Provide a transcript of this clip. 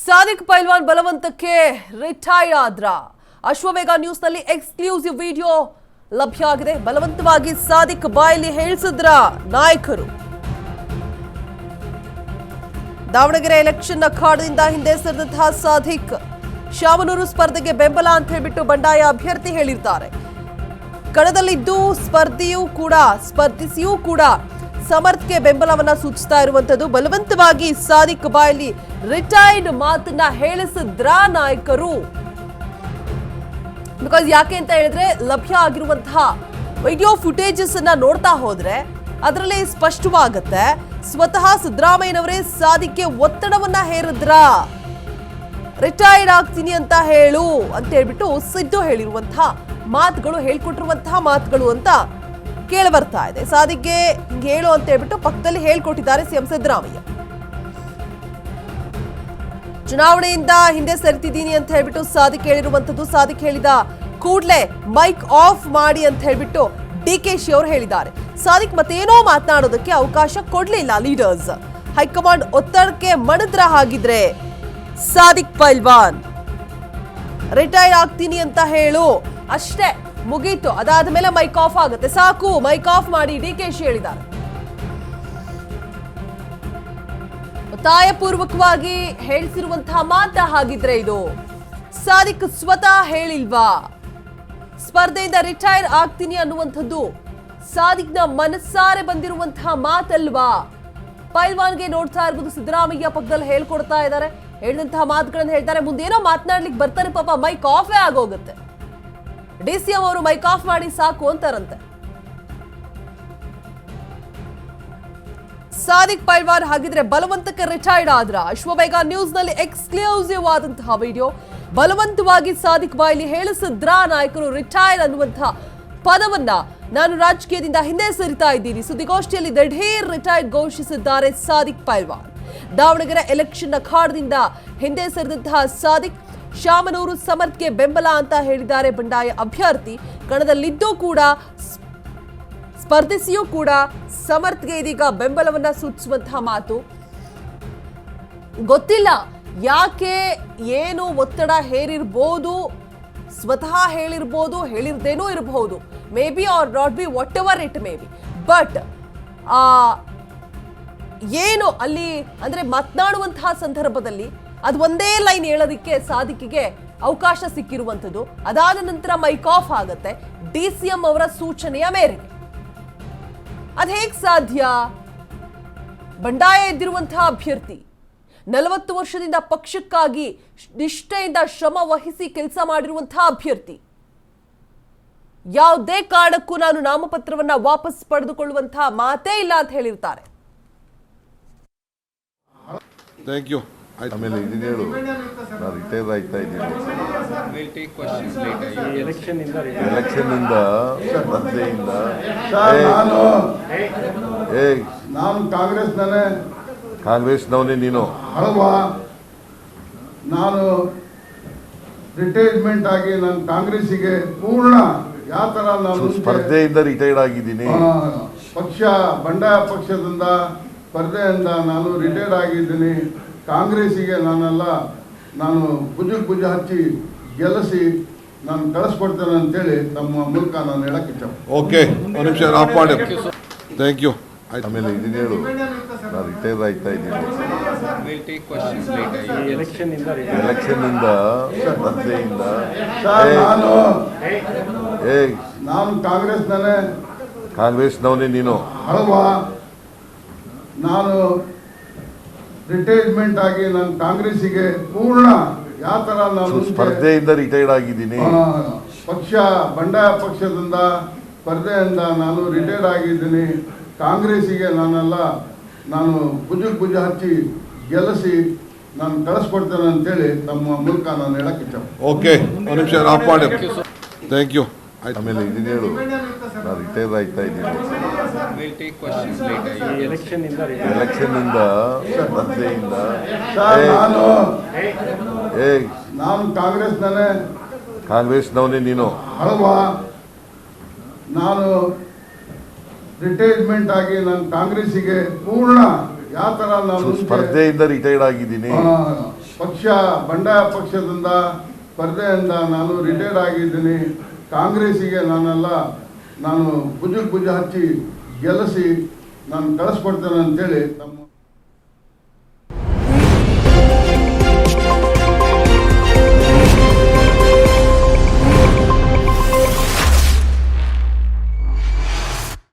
ಸಾದಿಕ್ ಪೈಲ್ವಾನ್ ಬಲವಂತಕ್ಕೆ retired ಆದ್ರ Ashwavega news ನಲ್ಲಿ exclusive video ಲಭ್ಯ ಆಗಿದೆ. ಬಲವಂತವಾಗಿ ಸಾದಿಕ್ ಬಾಯಲ್ಲಿ ಹೇಳಿಸಿದ್ರ ನಾಯಕರು. ದಾವಣಗೆರೆ ಎಲೆಕ್ಷನ್ ಅಖಾಡದಿಂದ ಹಿಂದೆ ಸರಿದಂತಹ ಸಾದಿಕ್ ಶಾಮನೂರು ಸ್ಪರ್ಧೆಗೆ ಬೆಂಬಲ ಅಂತ ಹೇಳ್ಬಿಟ್ಟು ಬಂಡಾಯ ಅಭ್ಯರ್ಥಿ ಹೇಳಿದ್ದಾರೆ. ಕಣದಲ್ಲಿದ್ದು ಸ್ಪರ್ಧಿಸಿಯೂ ಕೂಡ ಸಮರ್ಥ್ಗೆ ಬೆಂಬಲವನ್ನ ಸೂಚಿಸ್ತಾ ಇರುವಂತದ್ದು. ಬಲವಂತವಾಗಿ ಸಾದಿಕ್ ಬಾಯಲ್ಲಿ ರಿಟೈರ್ಡ್ ಮಾತನ್ನ ಹೇಳಿಸಿದ್ರ ನಾಯಕರು. ಬಿಕಾಸ್ ಯಾಕೆ ಅಂತ ಹೇಳಿದ್ರೆ ಲಭ್ಯ ಆಗಿರುವಂತಹ ವಿಡಿಯೋ ಫುಟೇಜಸ್ ಅನ್ನ ನೋಡ್ತಾ ಹೋದ್ರೆ ಅದರಲ್ಲಿ ಸ್ಪಷ್ಟವಾಗುತ್ತೆ ಸ್ವತಃ ಸಿದ್ದರಾಮಯ್ಯನವರೇ ಸಾದಿಕ್ಗೆ ಒತ್ತಡವನ್ನ ಹೇರಿದ್ರ. ರಿಟೈರ್ಡ್ ಆಗ್ತೀನಿ ಅಂತ ಹೇಳು ಅಂತ ಹೇಳ್ಬಿಟ್ಟು ಸಿದ್ದು ಹೇಳಿರುವಂತಹ ಮಾತುಗಳು, ಹೇಳ್ಕೊಟ್ಟಿರುವಂತಹ ಮಾತುಗಳು ಅಂತ ಕೇಳಿ ಬರ್ತಾ ಇದೆ. ಸಾದಿಕ್ಗೆ ಹೇಳು ಅಂತ ಹೇಳ್ಬಿಟ್ಟು ಪಕ್ಕದಲ್ಲಿ ಹೇಳ್ಕೊಟ್ಟಿದ್ದಾರೆ ಸಿಎಂ ಸಿದ್ದರಾಮಯ್ಯ. ಚುನಾವಣೆಯಿಂದ ಹಿಂದೆ ಸರಿತಿದ್ದೀನಿ ಅಂತ ಹೇಳ್ಬಿಟ್ಟು ಸಾದಿಕ್ ಹೇಳಿರುವಂತದ್ದು. ಸಾದಿಕ್ ಹೇಳಿದ ಕೂಡಲೇ ಮೈಕ್ ಆಫ್ ಮಾಡಿ ಅಂತ ಹೇಳ್ಬಿಟ್ಟು ಡಿಕೆಶಿ ಅವರು ಹೇಳಿದ್ದಾರೆ. ಸಾದಿಕ್ ಮತ್ತೇನೋ ಮಾತನಾಡೋದಕ್ಕೆ ಅವಕಾಶ ಕೊಡ್ಲಿಲ್ಲ ಲೀಡರ್ಸ್. ಹೈಕಮಾಂಡ್ ಒತ್ತಡಕ್ಕೆ ಮಣಿದ್ರ ಹಾಗಿದ್ರೆ ಸಾದಿಕ್ ಪೈಲ್ವಾನ್ ರಿಟೈರ್ ಆಗ್ತೀನಿ ಅಂತ ಹೇಳು, ಅಷ್ಟೇ ಮುಗೀತು, ಅದಾದ ಮೇಲೆ ಮೈಕ್ ಆಫ್ ಆಗುತ್ತೆ, ಸಾಕು ಮೈಕ್ ಆಫ್ ಮಾಡಿ ಡಿಕೆಶಿ ಹೇಳಿದ್ದಾರೆ. ಒತ್ತಾಯಪೂರ್ವಕವಾಗಿ ಹೇಳಿಸಿರುವಂತಹ ಮಾತ ಹಾಗಿದ್ರೆ ಇದು ಸಾದಿಕ್ ಸ್ವತಃ ಹೇಳಿಲ್ವಾ? ಸ್ಪರ್ಧೆಯಿಂದ ರಿಟೈರ್ ಆಗ್ತೀನಿ ಅನ್ನುವಂಥದ್ದು ಸಾದಿಕ್ನ ಮನಸ್ಸಾರೆ ಬಂದಿರುವಂತಹ ಮಾತಲ್ವಾ? ಪೈಲ್ವಾನ್ಗೆ ನೋಡ್ತಾ ಇರ್ಬೋದು ಸಿದ್ದರಾಮಯ್ಯ ಪಕ್ಕದಲ್ಲಿ ಹೇಳ್ಕೊಡ್ತಾ ಇದ್ದಾರೆ. ಹೇಳಿದಂತಹ ಮಾತುಗಳನ್ನು ಹೇಳ್ತಾರೆ. ಮುಂದೇನೋ ಮಾತನಾಡ್ಲಿಕ್ಕೆ ಬರ್ತಾರೆ, ಪಾಪ ಮೈಕ್ ಆಫೇ ಆಗೋಗುತ್ತೆ. ಡಿಸಿಎಂ ಅವರು ಮೈಕ್ ಆಫ್ ಮಾಡಿ ಸಾಕು ಅಂತಾರಂತೆ. ಸಾದಿಕ್ ಪೈಲ್ವಾನ್ ಹಾಗಿದ್ರೆ ಬಲವಂತಕ್ಕೆ ರಿಟೈರ್ಡ್ ಆದ್ರ ಅಶ್ವವೇಗ ನ್ಯೂಸ್ ನಲ್ಲಿ ಎಕ್ಸ್ಕ್ಲೂಸಿವ್ ಆದಂತಹ ವಿಡಿಯೋ. ಬಲವಂತವಾಗಿ ಸಾದಿಕ್ ಬಾಯಲ್ಲಿ ಹೇಳಿಸಿದ್ರ ನಾಯಕರು ರಿಟೈರ್ ಅನ್ನುವಂತಹ ಪದವನ್ನ ನಾನು ರಾಜಕೀಯದಿಂದ ಹಿಂದೆ ಸರಿತಾ ಇದ್ದೀನಿ. ಸುದ್ದಿಗೋಷ್ಠಿಯಲ್ಲಿ ದಿಢೀರ್ ರಿಟೈರ್ಡ್ ಘೋಷಿಸಿದ್ದಾರೆ ಸಾದಿಕ್ ಪೈಲ್ವಾನ್. ದಾವಣಗೆರೆ ಎಲೆಕ್ಷನ್ ಅಖಾಡದಿಂದ ಹಿಂದೆ ಸರಿದಂತಹ ಸಾದಿಕ್ ಶಾಮನೂರು ಸಮರ್ಥ್ಗೆ ಬೆಂಬಲ ಅಂತ ಹೇಳಿದ್ದಾರೆ ಬಂಡಾಯ ಅಭ್ಯರ್ಥಿ. ಕಣದಲ್ಲಿದ್ದೂ ಕೂಡ ಸ್ಪರ್ಧಿಸಿಯೂ ಕೂಡ ಸಮರ್ಥ್ಗೆ ಇದೀಗ ಬೆಂಬಲವನ್ನ ಸೂಚಿಸುವಂತಹ ಮಾತು. ಗೊತ್ತಿಲ್ಲ ಯಾಕೆ, ಏನು ಒತ್ತಡ ಹೇರಿರ್ಬೋದು, ಸ್ವತಃ ಹೇಳಿರ್ಬೋದು, ಹೇಳಿರ್ದೇನೂ ಇರಬಹುದು, maybe or not be, whatever it may be. But ಏನು ಅಲ್ಲಿ ಅಂದ್ರೆ ಮಾತನಾಡುವಂತಹ ಸಂದರ್ಭದಲ್ಲಿ ಅದು ಒಂದೇ ಲೈನ್ ಹೇಳೋದಕ್ಕೆ ಸಾದಿಕ್ಗೆ ಅವಕಾಶ ಸಿಕ್ಕಿರುವಂಥದ್ದು. ಅದಾದ ನಂತರ ಮೈಕ್ ಆಫ್ ಆಗುತ್ತೆ ಡಿಸಿಎಂ ಅವರ ಸೂಚನೆಯ ಮೇರೆಗೆ. ಅದ್ ಹೇಗ್ ಸಾಧ್ಯ? ಬಂಡಾಯ ಎದ್ದಿರುವಂತಹ ಅಭ್ಯರ್ಥಿ, 40 ವರ್ಷದಿಂದ ಪಕ್ಷಕ್ಕಾಗಿ ನಿಷ್ಠೆಯಿಂದ ಶ್ರಮ ವಹಿಸಿ ಕೆಲಸ ಮಾಡಿರುವಂತಹ ಅಭ್ಯರ್ಥಿ, ಯಾವುದೇ ಕಾರಣಕ್ಕೂ ನಾನು ನಾಮಪತ್ರವನ್ನ ವಾಪಸ್ ಪಡೆದುಕೊಳ್ಳುವಂತಹ ಮಾತೇ ಇಲ್ಲ ಅಂತ ಹೇಳಿರ್ತಾರೆ. Thank you. ಆಮೇಲೆ ಇದನ್ನ ಹೇಳು, ನಾನು ರಿಟೈರ್ ಆಯ್ತಾ ಇದ್ದೀನಿ. ಎಲೆಕ್ಷನ್ನಿಂದ ಸ್ಪರ್ಧೆಯಿಂದ ನಾನು ಕಾಂಗ್ರೆಸ್ನವನೇ ನೀನು ಅಲ್ವಾ? ನಾನು ರಿಟೈರ್ಮೆಂಟ್ ಆಗಿ ನಾನು ಕಾಂಗ್ರೆಸ್ಸಿಗೆ ಪೂರ್ಣ ಯಾವ ಥರ ನಾನು ಸ್ಪರ್ಧೆಯಿಂದ ರಿಟೈರ್ಡ್ ಆಗಿದ್ದೀನಿ. ಬಂಡಾಯ ಪಕ್ಷದಿಂದ ಸ್ಪರ್ಧೆಯಿಂದ ನಾನು ರಿಟೈರ್ಡ್ ಆಗಿದ್ದೀನಿ. ಕಾಂಗ್ರೆಸ್ಸಿಗೆ ನಾನು ಭುಜ ಹಚ್ಚಿ ಗೆಲ್ಲಿಸಿ ನಾನು ಕಳಿಸ್ಕೊಡ್ತೇನೆ ಅಂತೇಳಿ ನಮ್ಮ ಮೂಲಕ ನಾನು ಹೇಳಕ್ಕೆ ಇಷ್ಟ. ಓಕೆ, ಒಂದು ನಿಮಿಷ ಆಫ್ ಮಾಡಿ. Thank you. ಆಮೇಲೆ ಇದನ್ನ ಹೇಳು, ನಾನು ರಿಟೈರ್ ಆಯ್ತಾ ಇದ್ದೀನಿ. ಎಲೆಕ್ಷನ್ನಿಂದ ಸ್ಪರ್ಧೆಯಿಂದ ನಾನು ಕಾಂಗ್ರೆಸ್ನವನೇ ನೀನು ಅಲ್ವಾ? ನಾನು ರಿಟೈರ್ಮೆಂಟ್ ಆಗಿ ನಾನು ಕಾಂಗ್ರೆಸ್ಸಿಗೆ ಪೂರ್ಣ ಯಾವ ಥರ ನಾನು ಸ್ಪರ್ಧೆಯಿಂದ ರಿಟೈರ್ಡ್ ಆಗಿದ್ದೀನಿ. ಬಂಡಾಯ ಪಕ್ಷದಿಂದ ಸ್ಪರ್ಧೆಯಿಂದ ನಾನು ರಿಟೈರ್ಡ್ ಆಗಿದ್ದೀನಿ. ಕಾಂಗ್ರೆಸ್ಸಿಗೆ ನಾನು ಭುಜ ಹಚ್ಚಿ ಗೆಲ್ಲಿಸಿ ನಾನು ಕಳಿಸ್ಕೊಡ್ತೇನೆ ಅಂತೇಳಿ ನಮ್ಮ ಮೂಲಕ ನಾನು ಹೇಳಕ್ಕೆ ಇಷ್ಟ. ಓಕೆ, ಒಂದು ನಿಮಿಷ ಆಫ್ ಮಾಡಿ. Thank you. ಆಮೇಲೆ ಇದನ್ನ ಹೇಳು, ನಾನು ರಿಟೈರ್ ಆಯ್ತಾ ಇದ್ದೀನಿ. ಎಲೆಕ್ಷನ್ನಿಂದ ಸ್ಪರ್ಧೆಯಿಂದ ನಾನು ಕಾಂಗ್ರೆಸ್ನವನೇ ನೀನು ಅಲ್ವಾ? ನಾನು ರಿಟೈರ್ಮೆಂಟ್ ಆಗಿ ನಾನು ಕಾಂಗ್ರೆಸ್ಸಿಗೆ ಪೂರ್ಣ ಯಾವ ಥರ ನಾನು ಸ್ಪರ್ಧೆಯಿಂದ ರಿಟೈರ್ಡ್ ಆಗಿದ್ದೀನಿ. ಪಕ್ಷ ಬಂಡಾಯ ಪಕ್ಷದಿಂದ ಸ್ಪರ್ಧೆಯಿಂದ ನಾನು ರಿಟೈರ್ಡ್ ಆಗಿದ್ದೀನಿ. ಕಾಂಗ್ರೆಸ್ಸಿಗೆ ನಾನು ಭುಜ ಹಚ್ಚಿ ಗೆಲ್ಲಿಸಿ ನಾನು ಕಳಿಸ್ಕೊಡ್ತೇನೆ ಅಂತೇಳಿ ತಮ್ಮ